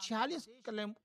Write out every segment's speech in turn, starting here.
46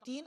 3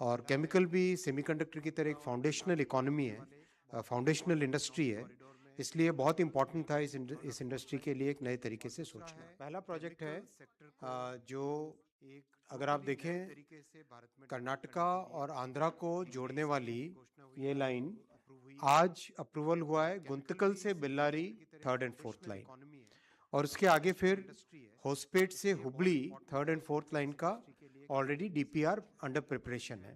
اور کیمیکل بھی semi conductor کی طرح ایک فاؤنڈیشنل اکانومی ہے، فاؤنڈیشنل انڈسٹری ہے، اس لیے بہت امپورٹنٹ تھا اس انڈسٹری کے لیے ایک نئے طریقے سے سوچنا۔ پہلا پروجیکٹ ہے جو اگر آپ دیکھیں کرناٹکا اور آندھرا کو جوڑنے والی یہ لائن آج اپروول ہوا ہے گنتکل سے بلاری 3rd and 4th لائن، اور اس کے آگے پھر ہوسپیٹ سے Hubli 3rd and 4th line کا already D P R under preparation ہے۔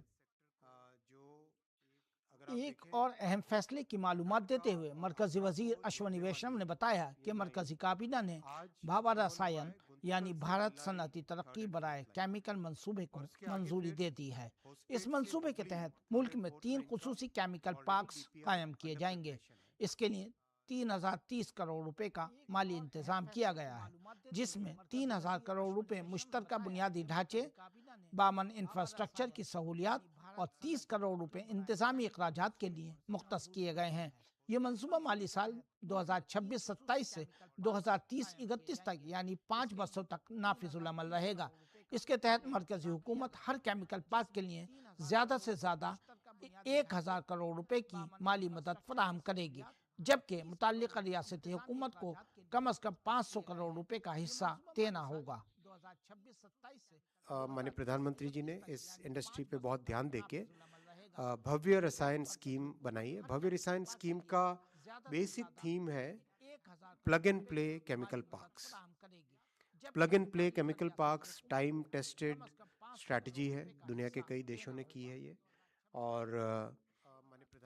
ایک اور اہم فیصلے کی معلومات دیتے ہوئے مرکزی وزیر اشونی ویشنو نے بتایا کہ مرکزی کابینہ نے بھاوا رسائن یعنی بھارت صنعتی ترقی برائے کیمیکل منصوبے کو منظوری دے دی ہے۔ اس منصوبے کے تحت ملک میں 3 خصوصی کیمیکل پارکس قائم کیے جائیں گے۔ اس کے لیے 3030 کروڑ روپے کا مالی انتظام کیا گیا ہے، جس میں 3000 کروڑ روپے مشترکہ بنیادی ڈھانچے، 52 انفراسٹرکچر کی سہولیات اور 30 کروڑ روپے انتظامی اخراجات کے لیے مختص کیے گئے ہیں۔ یہ منصوبہ مالی سال 2026-27 سے 2030-31 تک یعنی 5 برسوں تک نافذ العمل رہے گا۔ اس کے تحت مرکزی حکومت ہر کیمیکل پارک کے لیے زیادہ سے زیادہ 1000 کروڑ روپے کی مالی مدد فراہم کرے گی، جبکہ متعلقہ ریاستی حکومت کو کم از کم 500 کروڑ روپے کا حصہ دینا ہوگا۔ مانیہ پردھان منتری جی نے اس انڈسٹری پہ بہت دھیان دے کے بھویہ رسائن اسکیم بنائی ہے۔ بھویہ رسائن اسکیم کا بیسک تھیم ہے plug and play chemical parks. Plug and play chemical parks time tested strategy ہے، دنیا کے کئی دیشوں نے کی ہے یہ، اور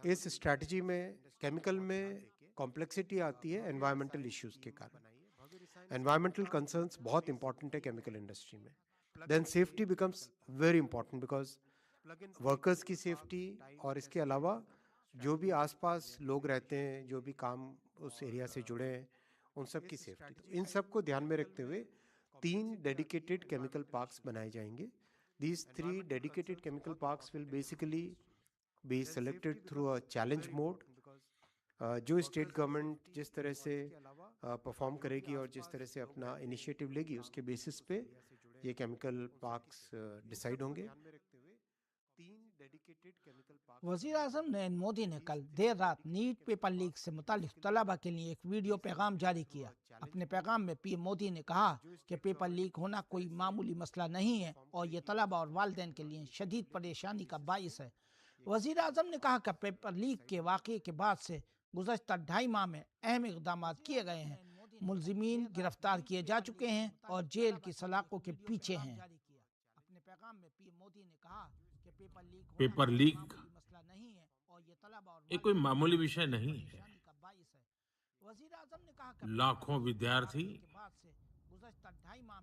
اس اسٹریٹجی میں کیمیکل میں کمپلیکسٹی آتی ہے انوائرمنٹل ایشوز کے کارن۔ انوائرمنٹل کنسرنس بہت امپورٹنٹ ہے کیمیکل انڈسٹری میں۔ Then safety becomes very important because workers کی سیفٹی اور اس کے علاوہ جو بھی آس پاس لوگ رہتے ہیں، جو بھی کام اس ایریا سے جڑے ہیں، ان سب کی سیفٹی۔ تو ان سب کو دھیان میں رکھتے ہوئے 3 ڈیڈیکیٹڈ کیمیکل پارکس بنائے جائیں گے۔ These 3 dedicated chemical parks will basically be selected through a challenge mode۔ جو اسٹیٹ گورنمنٹ جس طرح سے پرفارم کرے گی اور جس طرح سے اپنا انیشیٹو لے گی، اس کے بیسس پہ یہ کیمیکل پارکس ڈیسائیڈ ہوں گے۔ وزیر اعظم نریندر مودی نے کل دیر رات نیٹ پیپر لیک سے متعلق طلبہ کے لیے ایک ویڈیو پیغام جاری کیا۔ اپنے پیغام میں پی ایم مودی نے کہا کہ پیپر لیک ہونا کوئی معمولی مسئلہ نہیں ہے اور یہ طلبہ اور والدین کے لیے شدید پریشانی کا باعث ہے۔ وزیر اعظم نے کہا کہ پیپر لیک کے واقعے کے بعد سے گزشتہ 2.5 ماہ میں اہم اقدامات کیے گئے ہیں، ملزمین گرفتار کیے جا چکے ہیں اور جیل کی سلاخوں کے پیچھے ہیں۔ اپنے پیغام میں پی ایم مودی نے کہا کہ پیپر لیک یہ کوئی معمولی وشے نہیں ہے۔ لاکھوں ودیارتھی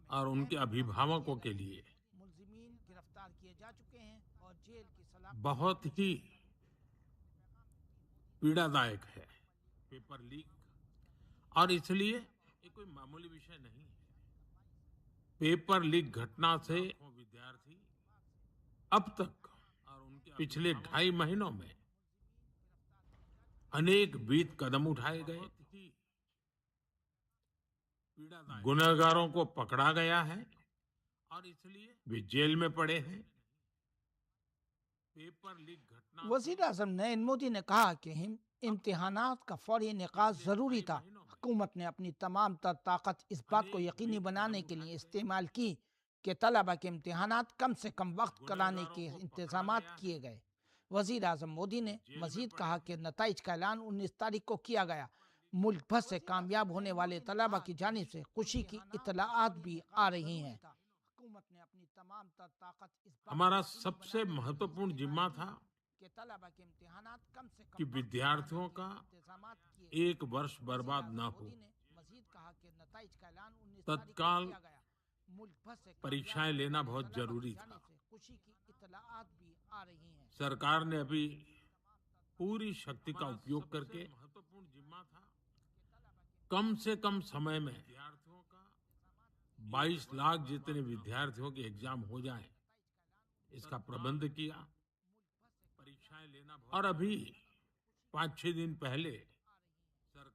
اور ان کے ابھیبھاوکوں کے لیے بہت ہی پیڑا دائک ہے پیپر لیک، اور اس لیے یہ کوئی معمولی وشے نہیں ہے۔ پیپر لیک گھٹنا سے ودیارتھی اب تک پچھلے 2.5 مہینوں میں انیک بیت قدم اٹھائے گئے، گنہگاروں کو پکڑا گیا ہے اور اس لیے وہ جیل میں پڑے ہیں۔ پیپر لیک گھٹنا وزیر اعظم نریندر مودی نے کہا کہ امتحانات کا فوری انعقاد ضروری تھا۔ حکومت نے اپنی تمام تر طاقت اس بات کو یقینی بنانے کے لیے استعمال کی کہ طلبہ کے امتحانات کم سے کم وقت کرانے کے انتظامات کیے گئے۔ وزیر اعظم مودی نے مزید کہا کہ نتائج کا اعلان 19 تاریخ کو کیا گیا۔ ملک بھر سے کامیاب ہونے والے طلبہ کی جانب سے خوشی کی اطلاعات بھی آ رہی ہیں۔ ہمارا سب سے مہتوپورن ذمہ تھا کہ ودیارتھیوں کا ایک برس برباد نہ ہو۔ تتکال پریکشائیں لینا بہت ضروری تھا۔ سرکار نے ابھی پوری شکتی کا اپیوگ کر کے کم سے کم سمے میں 22 لاکھ جتنے ودیارتھیوں کے ایگزام ہو جائیں، اس کا پربندھ کیا۔ اور ابھی 5-6 دن پہلے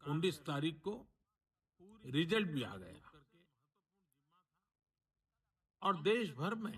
19 تاریخ کو ریزلٹ بھی آ گیا، اور دیش بھر میں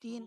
3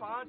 5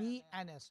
BNS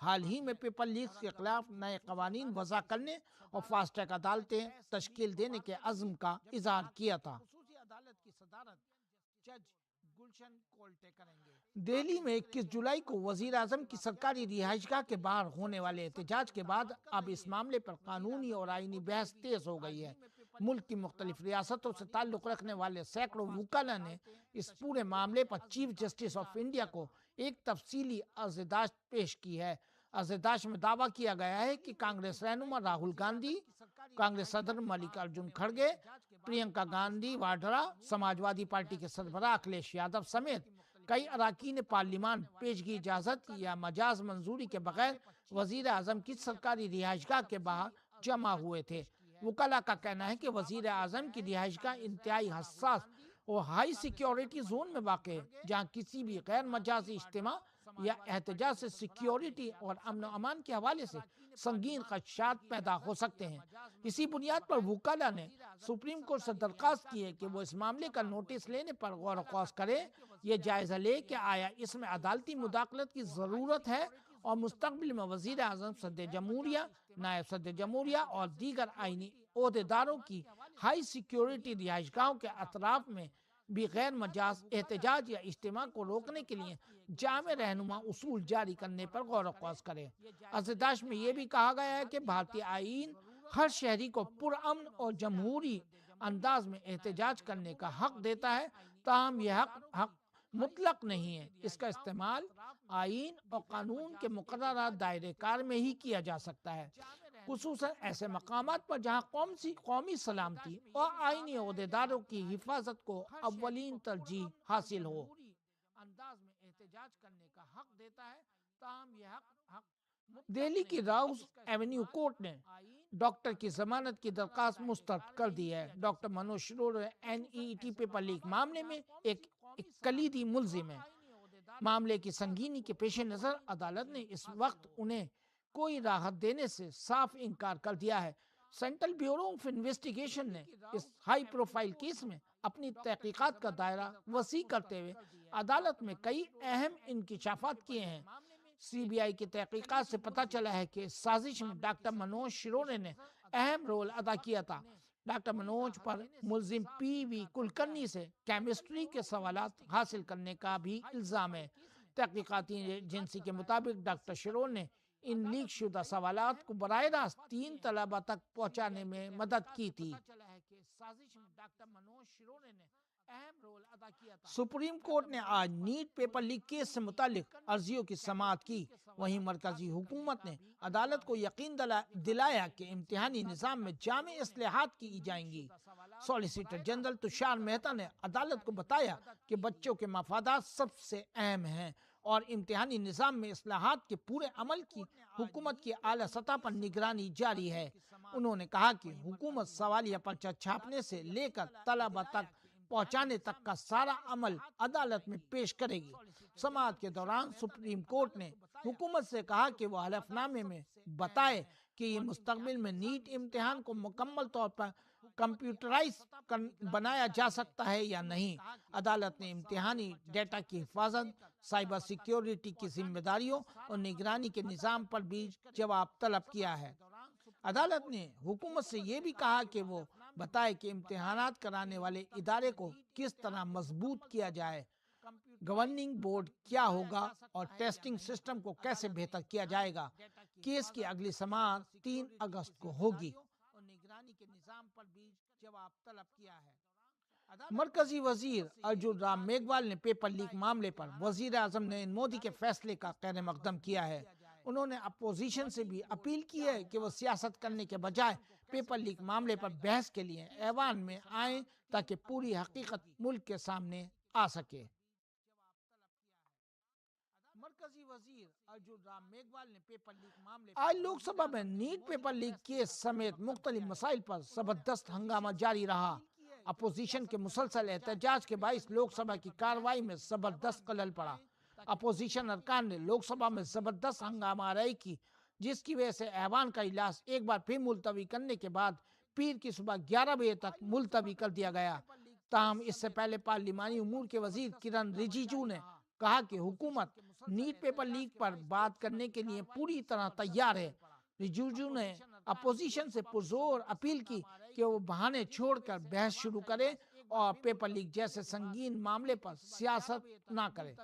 حال ہی میں پیپر لیکس کے خلاف نئے قوانین وضع کرنے اور فاسٹ ٹریک عدالتیں تشکیل دینے کے عزم کا اظہار کیا تھا۔ دہلی میں 21 جولائی کو وزیر اعظم کی سرکاری رہائش گاہ کے باہر ہونے والے احتجاج کے بعد اب اس معاملے پر قانونی اور آئینی بحث تیز ہو گئی ہے۔ ملک کی مختلف ریاستوں سے تعلق رکھنے والے سینکڑوں وکلاء نے اس پورے معاملے پر چیف جسٹس آف انڈیا کو ایک تفصیلی عرضداشت پیش کی ہے۔ عرضداشت میں دعویٰ کیا گیا ہے کہ کانگریس رہنما راہل گاندھی، کانگریس صدر ملک ارجن کھڑگے، پرینکا گاندھی واڈرا، سماجوادی پارٹی کے سربراہ اکھلیش یادو سمیت کئی اراکین پارلیمان پیشگی اجازت یا مجاز منظوری کے بغیر وزیر اعظم کی سرکاری رہائش گاہ کے باہر جمع ہوئے تھے۔ وکلاء کا کہنا ہے کہ وزیر اعظم کی رہائش گاہ انتہائی حساس اور ہائی سیکیورٹی زون میں واقع ہے، جہاں کسی بھی غیر مجازی اجتماع یا احتجاج سے سیکیورٹی اور امن و امان کے حوالے سے سنگین خدشات پیدا ہو سکتے ہیں۔ اسی بنیاد پر وکلاء نے سپریم کورٹ سے درخواست کی ہے کہ وہ اس معاملے کا نوٹس لینے پر غور و خوض کرے، یہ جائزہ لے کہ آیا اس میں عدالتی مداخلت کی ضرورت ہے اور مستقبل میں وزیر اعظم، صدر جمہوریہ، نائب صدر جمہوریہ اور دیگر آئینی عہدیداروں کی ہائی سیکیورٹی رہائش گاہوں کے اطراف میں بھی غیر مجاز احتجاج یا اجتماع کو روکنے کے لیے جامع رہنما اصول جاری کرنے پر غور و خوض کرے۔ عرضداشت میں یہ بھی کہا گیا ہے کہ بھارتی آئین ہر شہری کو پرامن اور جمہوری انداز میں احتجاج کرنے کا حق دیتا ہے، تاہم یہ حق مطلق نہیں ہے۔ اس کا استعمال آئین اور قانون کے مقررہ دائرہ کار میں ہی کیا جا سکتا ہے، خصوصاً ایسے مقامات پر جہاں قومی سلامتی اور آئینی عہدیداروں کی حفاظت کو اولین ترجیح حاصل ہو۔ دہلی کی راؤز ایونیو کورٹ نے ڈاکٹر کی ضمانت کی درخواست مسترد کر دی ہے۔ ڈاکٹر منوج سرور NEET پیپر لیک معاملے میں ایک کلیدی ملزم ہے۔ معاملے کی سنگینی کے پیش نظر عدالت نے اس وقت انہیں کوئی راحت دینے سے صاف انکار کر دیا ہے۔ سینٹرل بیورو آف انویسٹیگیشن نے اس ہائی پروفائل کیس میں اپنی تحقیقات کا دائرہ وسیع کرتے ہوئے عدالت میں کئی اہم انکشافات کیے ہیں۔ CBI کی تحقیقات سے پتہ چلا ہے کہ سازش میں ڈاکٹر منوج سرور نے اہم رول ادا کیا تھا۔ ڈاکٹر منوج پر ملزم PV کلکرنی سے کیمسٹری کے سوالات حاصل کرنے کا بھی الزام ہے۔ تحقیقاتی ایجنسی کے مطابق ڈاکٹر سرور نے ان لیک شدہ سوالات کو براہ راست 3 طلباء تک پہنچانے میں مدد کی تھی۔ سپریم کورٹ نے آج نیٹ پیپر لیک کیس سے متعلق عرضیوں کی سماعت کی۔ وہیں مرکزی حکومت نے عدالت کو یقین دلایا کہ امتحانی نظام میں جامع اصلاحات کی جائیں گی۔ سالیسیٹر جنرل تشار مہتا نے عدالت کو بتایا کہ بچوں کے مفادات سب سے اہم ہیں اور امتحانی نظام میں اصلاحات کے پورے عمل کی حکومت کی اعلیٰ سطح پر نگرانی جاری ہے۔ انہوں نے کہا کہ حکومت سوالیہ پرچہ چھاپنے سے لے کر طلباء تک پہنچانے تک کا سارا عمل عدالت میں پیش کرے گی۔ سماعت کے دوران سپریم کورٹ نے حکومت سے کہا کہ وہ حلف نامے میں بتائے کہ یہ مستقبل میں نیٹ امتحان کو مکمل طور پر کمپیوٹرائز بنایا جا سکتا ہے یا نہیں۔ عدالت نے امتحانی ڈیٹا کی حفاظت، سائبر سیکیورٹی کی ذمہ داریوں اور نگرانی کے نظام پر بھی جواب طلب کیا ہے۔ عدالت نے حکومت سے یہ بھی کہا کہ وہ بتائے کہ امتحانات کرانے والے ادارے کو کس طرح مضبوط کیا جائے، گورننگ بورڈ کیا ہوگا اور ٹیسٹنگ سسٹم کو کیسے بہتر کیا جائے گا۔ کیس کی اگلی سماعت 3 اگست کو ہوگی۔ مرکزی وزیر ارجن رام میگھوال نے پیپر لیک معاملے پر وزیر اعظم نریندر مودی کے فیصلے کا خیر مقدم کیا ہے۔ انہوں نے اپوزیشن سے بھی اپیل کی ہے کہ وہ سیاست کرنے کے بجائے پیپر لیک معاملے پر بحث کے لیے ایوان میں آئیں تاکہ پوری حقیقت ملک کے سامنے آ سکے۔ مرکزی وزیر ارجن رام میگھوال نے پیپر لیک معاملے آج لوک سبھا میں نیٹ پیپر لیک کیس سمیت مختلف مسائل پر زبردست ہنگامہ جاری رہا۔ اپوزیشن کے مسلسل احتجاج کے باعث لوک سبھا کی کارروائی میں زبردست خلل پڑا۔ اپوزیشن ارکان نے لوک سبھا میں زبردست ہنگامہ آرائی کی، جس کی وجہ سے ایوان کا اجلاس ایک بار پھر ملتوی کرنے کے بعد پیر کی صبح 11 بجے تک ملتوی کر دیا گیا۔ تاہم اس سے پہلے پارلیمانی امور کے وزیر کرن رجیجو نے کہا کہ حکومت نیٹ پیپر لیک پر بات کرنے کے لیے پوری طرح تیار ہے۔ رجوجو نے اپوزیشن سے پرزور اپیل کی کہ وہ بہانے چھوڑ کر بحث شروع کرے اور پیپر لیک جیسے سنگین معاملے پر سیاست نہ کرے۔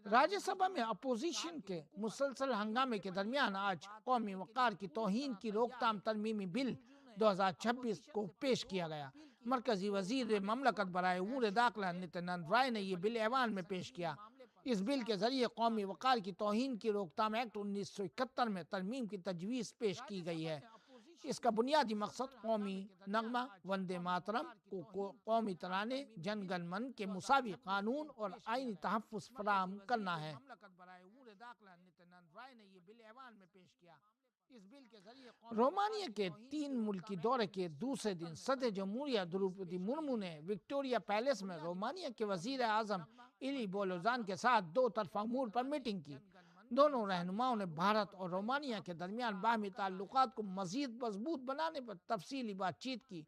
راجیہ سبھا میں اپوزیشن کے مسلسل ہنگامے کے درمیان آج قومی وقار کی توہین کی روک تھام ترمیمی بل 2026 کو پیش کیا گیا۔ مرکزی وزیر مملکت برائے امور داخلہ نتیانند رائے نے یہ بل ایوان میں پیش کیا۔ اس بل کے ذریعے قومی وقار کی توہین کی روک تھام ایکٹ 1971 میں ترمیم کی تجویز پیش کی گئی ہے۔ اس کا بنیادی مقصد قومی نغمہ وندے ماترم کو قومی ترانے جن گن من کے مساوی قانون اور آئینی تحفظ فراہم کرنا ہے۔ رومانیہ کے 3 ملکی دورے کے دوسرے دن صدر جمہوریہ دروپدی مرمو نے وکٹوریہ پیلیس میں رومانیہ کے وزیر اعظم ایلی بولوزان کے ساتھ 2 طرفہ امور پر میٹنگ کی۔ دونوں رہنماؤں نے بھارت اور رومانیہ کے درمیان باہمی تعلقات کو مزید مضبوط بنانے پر تفصیلی بات چیت کی۔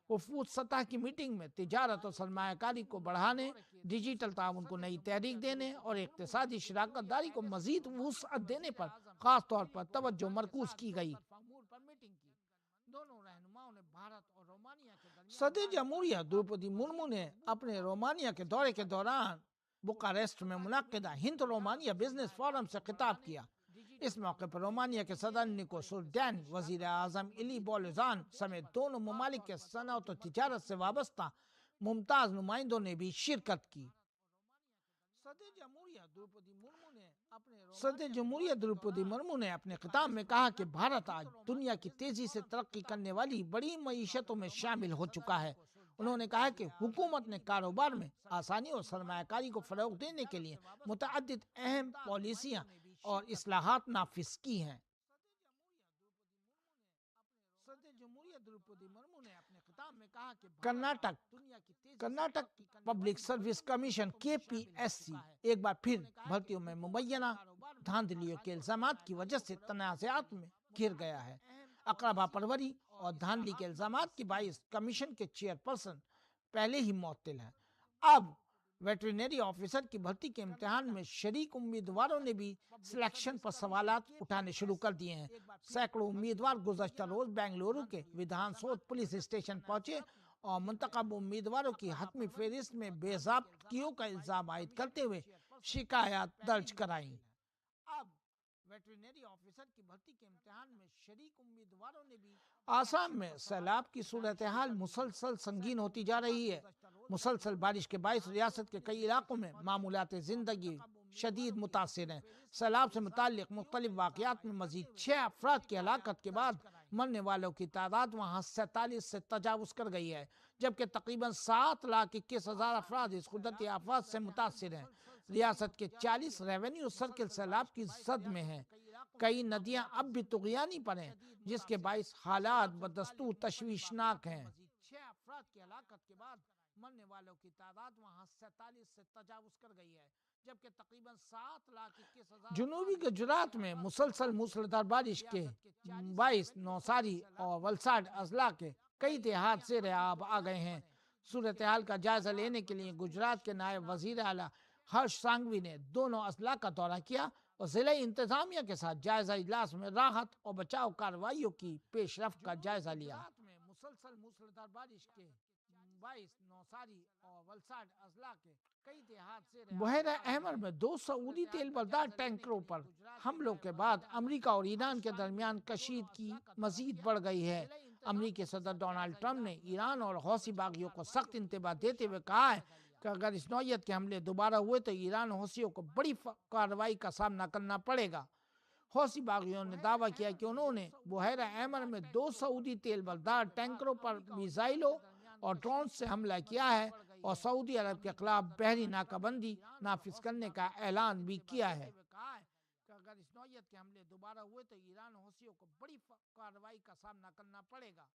وفود سطح کی میٹنگ میں تجارت اور سرمایہ کاری کو بڑھانے، ڈیجیٹل تعاون کو نئی تحریک دینے اور اقتصادی شراکت داری کو مزید وسعت دینے پر خاص طور پر توجہ مرکوز کی گئی۔ صدر جمہوریہ دروپدی مرمو نے اپنے رومانیہ کے دورے کے دوران بوکاریسٹ میں منعقدہ ہند رومانیہ بزنس فورم سے خطاب کیا۔ اس موقع پر رومانیہ کے صدر نکو سرڈین، وزیر اعظم ایلی بولوزان سمیت دونوں ممالک کے صنعت و تجارت سے وابستہ ممتاز نمائندوں نے بھی شرکت کی۔ صدر جمہوریہ دروپدی مرمو نے اپنے خطاب میں کہا کہ بھارت آج دنیا کی تیزی سے ترقی کرنے والی بڑی معیشتوں میں شامل ہو چکا ہے۔ انہوں نے کہا کہ حکومت نے کاروبار میں آسانی اور سرمایہ کاری کو فروغ دینے کے لیے متعدد اہم پالیسیاں اور اصلاحات نافذ کی ہیں۔ Karnataka public service commission KPSC ایک بار پھر بھرتیوں میں مبینہ دھاندلیوں کے الزامات کی وجہ سے تنازعات میں گھر گیا ہے۔ اقربا پروری اور دھاندلی کے الزامات کے باعث کمیشن کے چیئرپرسن پہلے ہی معطل ہیں۔ اب ویٹرینری آفیسر کی بھرتی کے امتحان میں شریک امیدواروں نے بھی سلیکشن پر سوالات اٹھانے شروع کر دیے ہیں۔ سینکڑوں امیدوار گزشتہ روز بنگلورو کے ودھان سودھ پولیس اسٹیشن پہنچے اور منتخب امیدواروں کی حتمی فہرست میں بے ضابطگیوں کا الزام عائد کرتے ہوئے شکایات درج کرائیں۔ آسام میں سیلاب کی صورتحال مسلسل سنگین ہوتی جا رہی ہے۔ مسلسل بارش کے باعث ریاست کے کئی علاقوں میں معمولات زندگی شدید متاثر ہیں۔ سیلاب سے متعلق مختلف واقعات میں مزید 6 افراد کی ہلاکت کے بعد مرنے والوں کی تعداد وہاں 47 سے تجاوز کر گئی ہے، جبکہ تقریباً 7,21,000 افراد اس قدرتی آفات سے متاثر ہیں۔ ریاست کے 40 ریونیو سرکل سیلاب کی زد میں ہیں۔ کئی ندیاں اب بھی طغیانی پر ہیں، جس کے باعث حالات بدستور تشویشناک ہیں۔ مرنے والوں کی تعداد وہاں 47 سے تجاوز کر گئی ہے، جبکہ تقریباً 7,21,000 جنوبی گجرات میں مسلسل موسلادھار بارش کے باعث نوساری اور ولساڈ اضلاع کے کئی دیہات زیر آب آ گئے ہیں۔ صورتحال کا جائزہ لینے کے لیے گجرات کے نائب وزیر اعلیٰ ہرش سانگوی نے دونوں اضلاع کا دورہ کیا اور ضلعی انتظامیہ کے ساتھ جائزہ اجلاس میں راحت اور بچاؤ کارروائیوں کی پیش رفت کا جائزہ لیا۔ مسلسل موسلادھار بارش کے باعث نوساری اور ولساڈ اضلاع کے کئی دیہات سے بحیرہ احمر میں 2 سعودی تیل بردار ٹینکروں پر حملوں کے بعد امریکہ اور ایران کے درمیان کشیدگی مزید بڑھ گئی ہے۔ امریکی صدر ڈونلڈ ٹرمپ نے ایران اور حوثی باغیوں کو سخت انتباہ دیتے ہوئے کہا ہے کہ اگر اس نوعیت کے حملے دوبارہ ہوئے تو ایران حوثیوں کو بڑی کارروائی کا سامنا کرنا پڑے گا۔ حوثی باغیوں نے دعویٰ کیا کہ انہوں نے بحیرہ احمر میں 2 سعودی تیل بردار ٹینکروں پر میزائلوں اور ڈرون سے حملہ کیا ہے اور سعودی عرب کے خلاف بحری ناکہ بندی نافذ کرنے کا اعلان بھی کیا ہے۔ اگر اس نوعیت کے حملے دوبارہ ہوئے تو ایران حوثیوں کو بڑی کارروائی کا سامنا کرنا پڑے گا۔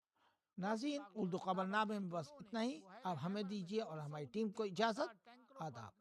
ناظرین، اردو خبرنامے میں بس اتنا ہی۔ اب ہمیں دیجیے اور ہماری ٹیم کو اجازت۔ آداب۔